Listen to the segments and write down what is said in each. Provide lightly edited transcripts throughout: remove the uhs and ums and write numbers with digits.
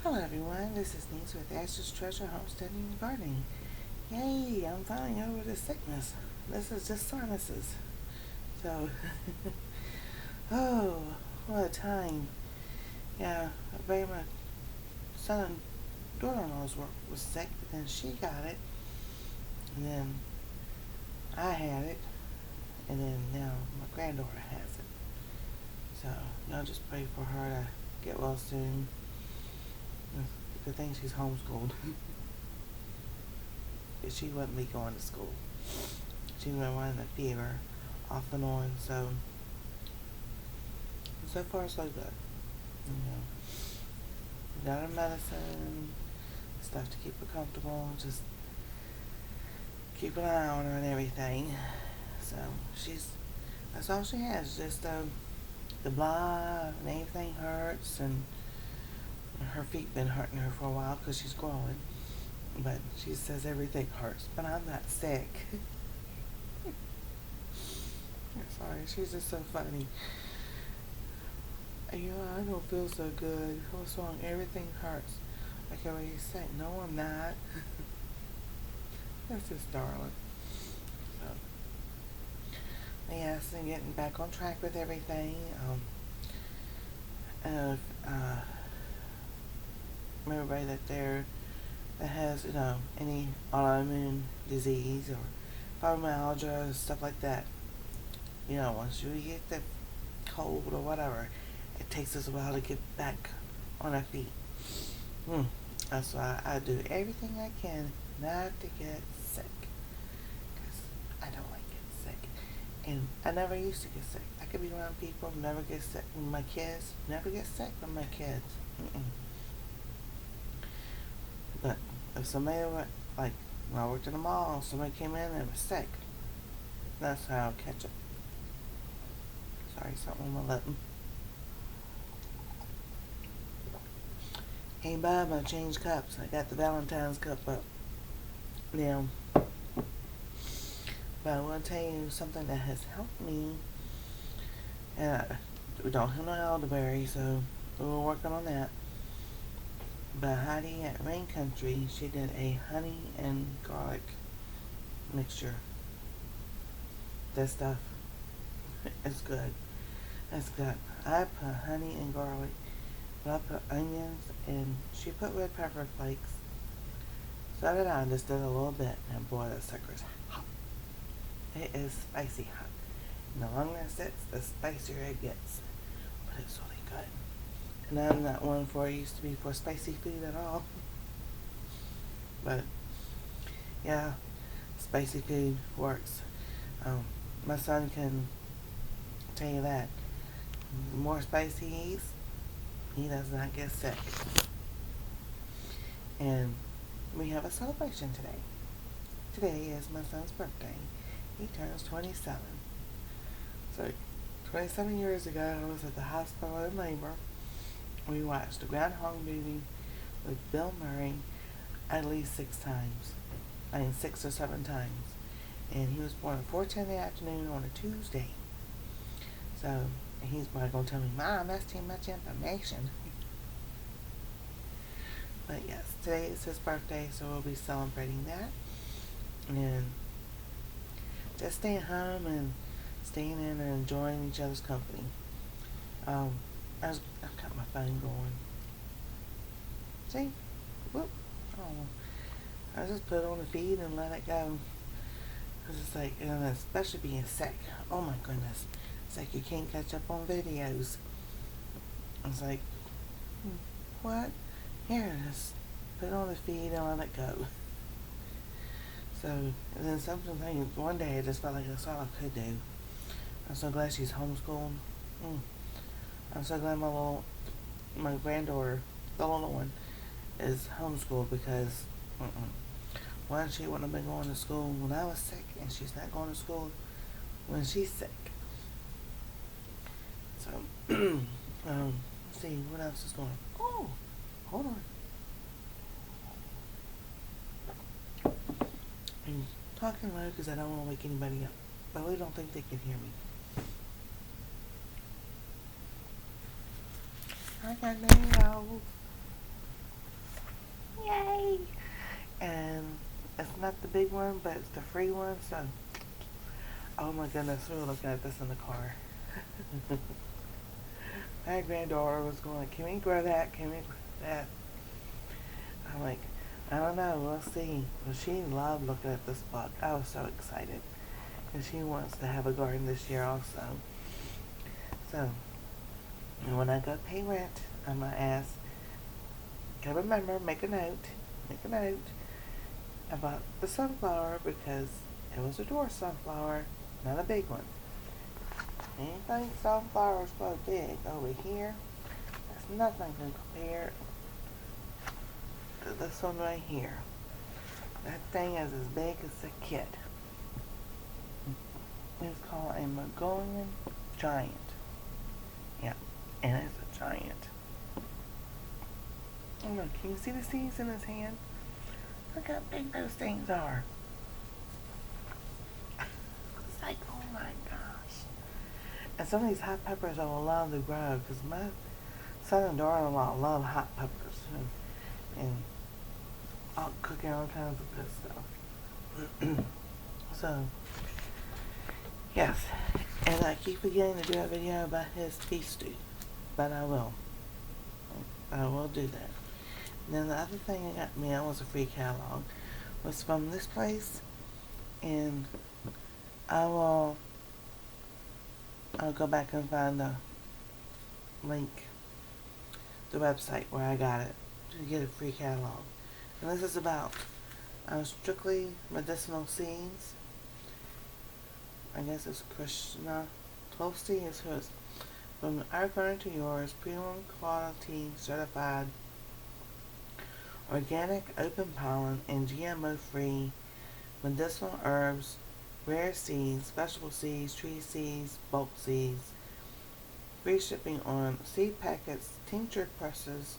Hello everyone, this is Niece with Ashes Treasure Homesteading and Gardening. Yay, I'm finally over this sickness. This is just sinuses. So, oh, what a time. Yeah, my son and daughter-in-law's was sick, but then she got it, and then I had it, and then now my granddaughter has it. So, y'all just pray for her to get well soon. Good thing she's homeschooled. She wouldn't be going to school. She's been running a fever off and on, so far so good. You know, we got her medicine, stuff to keep her comfortable, just keep an eye on her and everything. So that's all she has, just the blah and everything hurts, and her feet been hurting her for a while because she's growing. But she says everything hurts, but I'm not sick. Sorry, she's just so funny. I don't feel so good. What's wrong? Everything hurts. Like, what are you saying? No, I'm not. That's just darling. So, yes, and getting back on track with everything. Everybody that has, any autoimmune disease or fibromyalgia, stuff like that. Once you get the cold or whatever, it takes us a while to get back on our feet. That's why I do everything I can not to get sick. Because I don't like getting sick. And I never used to get sick. I could be around people, never get sick with my kids. Never get sick with my kids. But if somebody like when I worked in the mall, somebody came in and was sick, that's how I'll catch it. Sorry, something on my lip. Hey Bob, I changed cups. I got the Valentine's cup up now. But I want to tell you something that has helped me. We don't have no elderberry, so we were working on that. But Heidi at Rain Country, she did a honey and garlic mixture. That stuff is good. It's good. I put honey and garlic, but I put onions, and she put red pepper flakes. So did I. Just did a little bit, and boy, that sucker's hot. It is spicy hot. And the longer it sits, the spicier it gets. But it's really good. And I'm not one used to be for spicy food at all. But, yeah, spicy food works. My son can tell you that. The more spicy he eats, he does not get sick. And we have a celebration today. Today is my son's birthday. He turns 27. So, 27 years ago, I was at the hospital in labor. We watched the Groundhog movie with Bill Murray at least 6 times. 6 or 7 times. And he was born at 4:10 in the afternoon on a Tuesday. So, he's probably going to tell me, Mom, that's too much information. But yes, today is his birthday, so we'll be celebrating that. And just staying home and staying in and enjoying each other's company. I've got my phone going. See? Whoop. Oh. I just put it on the feed and let it go. Because it's like, and especially being sick. Oh my goodness. It's like you can't catch up on videos. It's like, what? Here, just put it on the feed and let it go. So, and then one day I just felt like that's all I could do. I'm so glad she's homeschooled. I'm so glad my granddaughter, the little one, is homeschooled because, one, she wouldn't have been going to school when I was sick, and she's not going to school when she's sick. So, let's see, what else is going on? Oh, hold on. I'm talking loud because I don't want to wake anybody up, but I really don't think they can hear me. I got no. Yay! And it's not the big one, but it's the free one. So, oh my goodness, we were looking at this in the car. My granddaughter was going, "Can we grow that? Can we grow that?" I'm like, "I don't know. We'll see." But she loved looking at this book. I was so excited. And she wants to have a garden this year also. So, when I go pay rent, I'm going to ask, can remember, make a note about the sunflower because it was a dwarf sunflower, not a big one. Anything sunflowers grow big over here, that's nothing compared to this one right here. That thing is as big as a kid. It's called a Mongolian giant. Yeah, and it's a giant. Oh look, can you see the seeds in his hand? Look how big those things are. It's like, oh my gosh. And some of these hot peppers I will love to grow because my son and daughter-in-law love hot peppers. And I'll cooking all kinds of good stuff. So, yes. And I keep forgetting to do a video about his beef stew. But I will. I will do that. And then the other thing I got me, was a free catalog, was from this place. And I'll go back and find the link, the website where I got it, to get a free catalog. And this is about strictly medicinal seeds. I guess it's Krishna Tulsi is hers. From our garden to yours, premium quality certified organic open pollen and GMO-free medicinal herbs, rare seeds, vegetable seeds, tree seeds, bulk seeds. Free shipping on seed packets, tincture presses,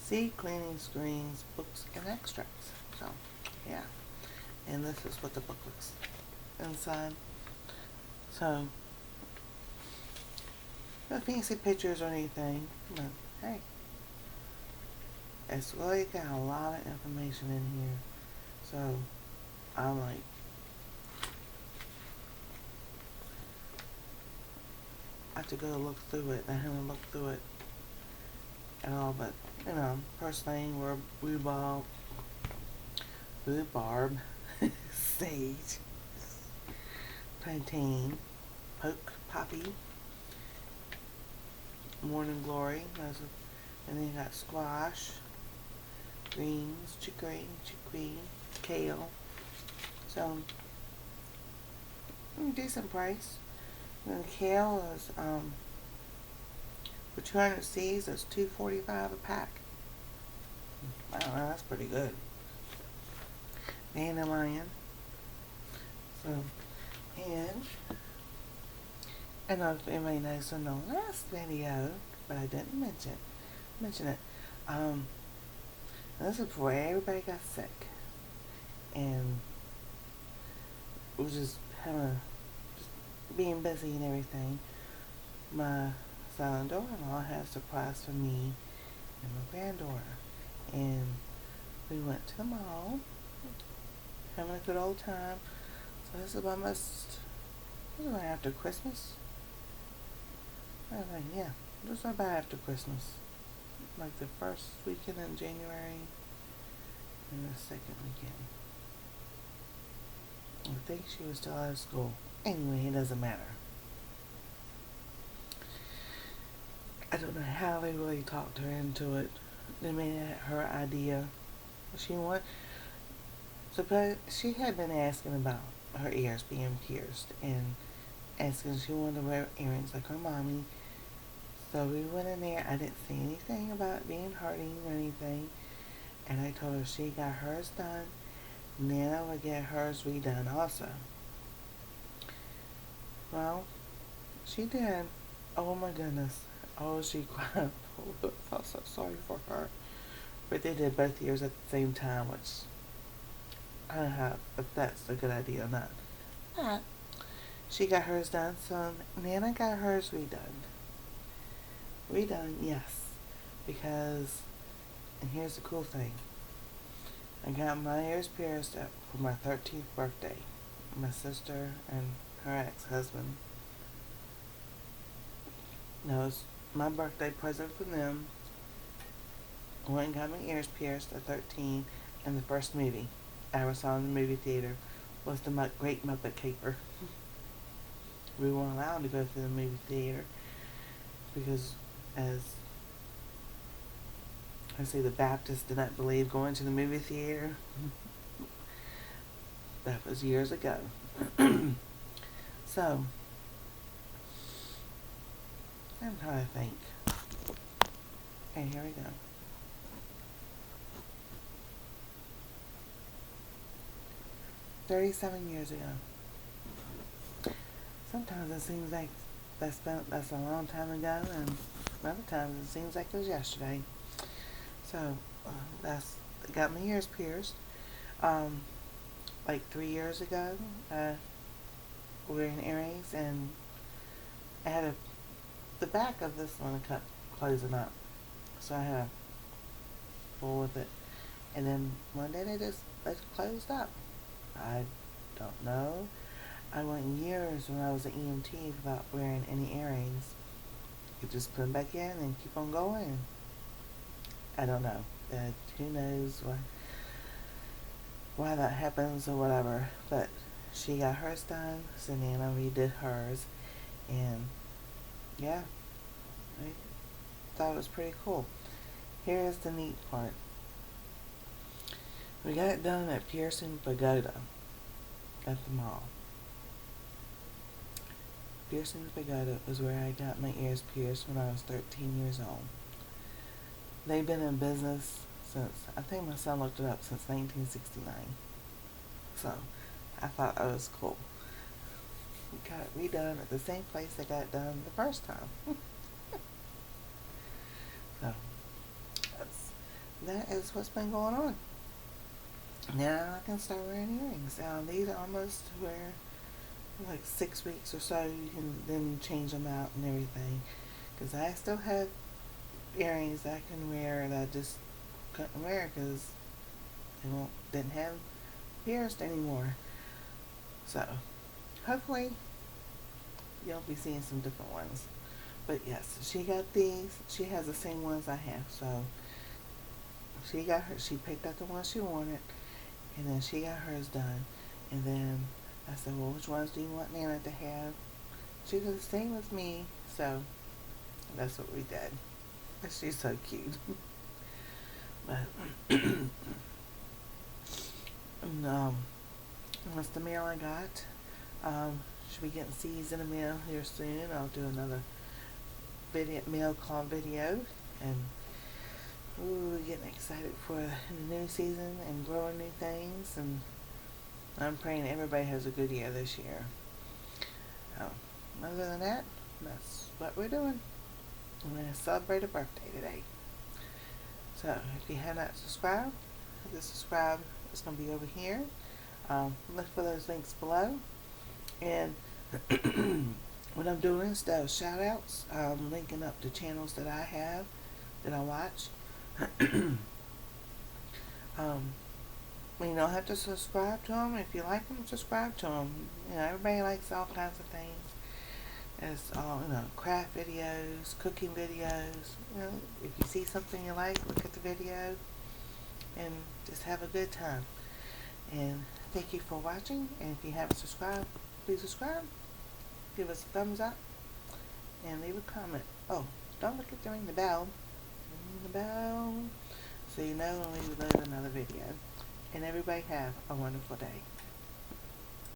seed cleaning screens, books, and extracts. So, yeah. And this is what the book looks inside. So, no fancy pictures or anything, but hey, it's really got a lot of information in here. So, I'm like, I have to go look through it. I haven't looked through it at all, but, first thing, rhubarb, sage, plantain, poppy, morning glory, and then you got squash, greens, chickpea, kale. So, decent price. And the kale is, for 200 seeds, that's $2.45 a pack. I don't know, that's pretty good. Dandelion. So, and I don't know if anybody knows from the last video, but I didn't mention it. This is before everybody got sick, and we were just being busy and everything. My son and daughter-in-law had a surprise for me and my granddaughter, and we went to the mall, having a good old time. So this is almost, right after Christmas. I think, yeah, this is about after Christmas. Like the first weekend in January and the second weekend. I think she was still out of school. Anyway, it doesn't matter. I don't know how they really talked her into it. They made it her idea. She had been asking about her ears being pierced and asking she wanted to wear earrings like her mommy. So we went in there. I didn't see anything about being hurting or anything. And I told her she got hers done. Nana would get hers redone also. Well, she did. Oh my goodness. Oh, she cried. I felt so sorry for her. But they did both ears at the same time, which I don't know if that's a good idea or not. But she got hers done, so Nana got hers redone. Redone, yes. Because, and here's the cool thing. I got my ears pierced for my 13th birthday. My sister and her ex-husband. That was my birthday present from them. I went and got my ears pierced at 13, and the first movie I ever saw in the movie theater was the Great Muppet Caper. We weren't allowed to go to the movie theater because, as I say, the Baptists did not believe going to the movie theater. That was years ago. So, I'm trying to think. Okay, here we go. 37 years ago. Sometimes it seems like that's a long time ago, and other times it seems like it was yesterday. So that's got my ears pierced. Like 3 years ago, wearing earrings, and I had the back of this one kept closing up, so I had to pull with it, and then one day they closed up. I don't know. I went years when I was an EMT without wearing any earrings. You just put them back in and keep on going. I don't know. Who knows why that happens or whatever. But she got hers done, so Nana redid hers, and yeah, I thought it was pretty cool. Here's the neat part. We got it done at Pearson Pagoda at the mall. Pearson Pagoda was where I got my ears pierced when I was 13 years old. They've been in business since, I think my son looked it up, since 1969. So, I thought that was cool. We got it redone at the same place I got it done the first time. So, that is what's been going on. Now I can start wearing earrings. These are almost wear like 6 weeks or so. You can then change them out and everything. Because I still have earrings I can wear that I just couldn't wear because they didn't have pierced anymore. So hopefully you'll be seeing some different ones. But yes, she got these. She has the same ones I have. So she picked out the ones she wanted, and then she got hers done. And then I said, well, which ones do you want Nana to have? She did the same as me, so that's what we did. She's so cute. But that's the mail I got. Should be getting C's in the mail here soon. I'll do another mail call video, and getting excited for the new season and growing new things, and I'm praying everybody has a good year this year. Other than that, that's what we're doing. I'm going to celebrate a birthday today. So if you have not subscribed, hit subscribe. It's going to be over here. Look for those links below. And what I'm doing is those shout outs, linking up the channels that I have, that I watch. You don't have to subscribe to them. If you like them, subscribe to them. Everybody likes all kinds of things. It's all, craft videos, cooking videos. If you see something you like, look at the video and just have a good time. And thank you for watching. And if you haven't subscribed, please subscribe. Give us a thumbs up and leave a comment. Oh, don't forget to ring the bell. Ring the bell so you know when we load another video. And everybody have a wonderful day.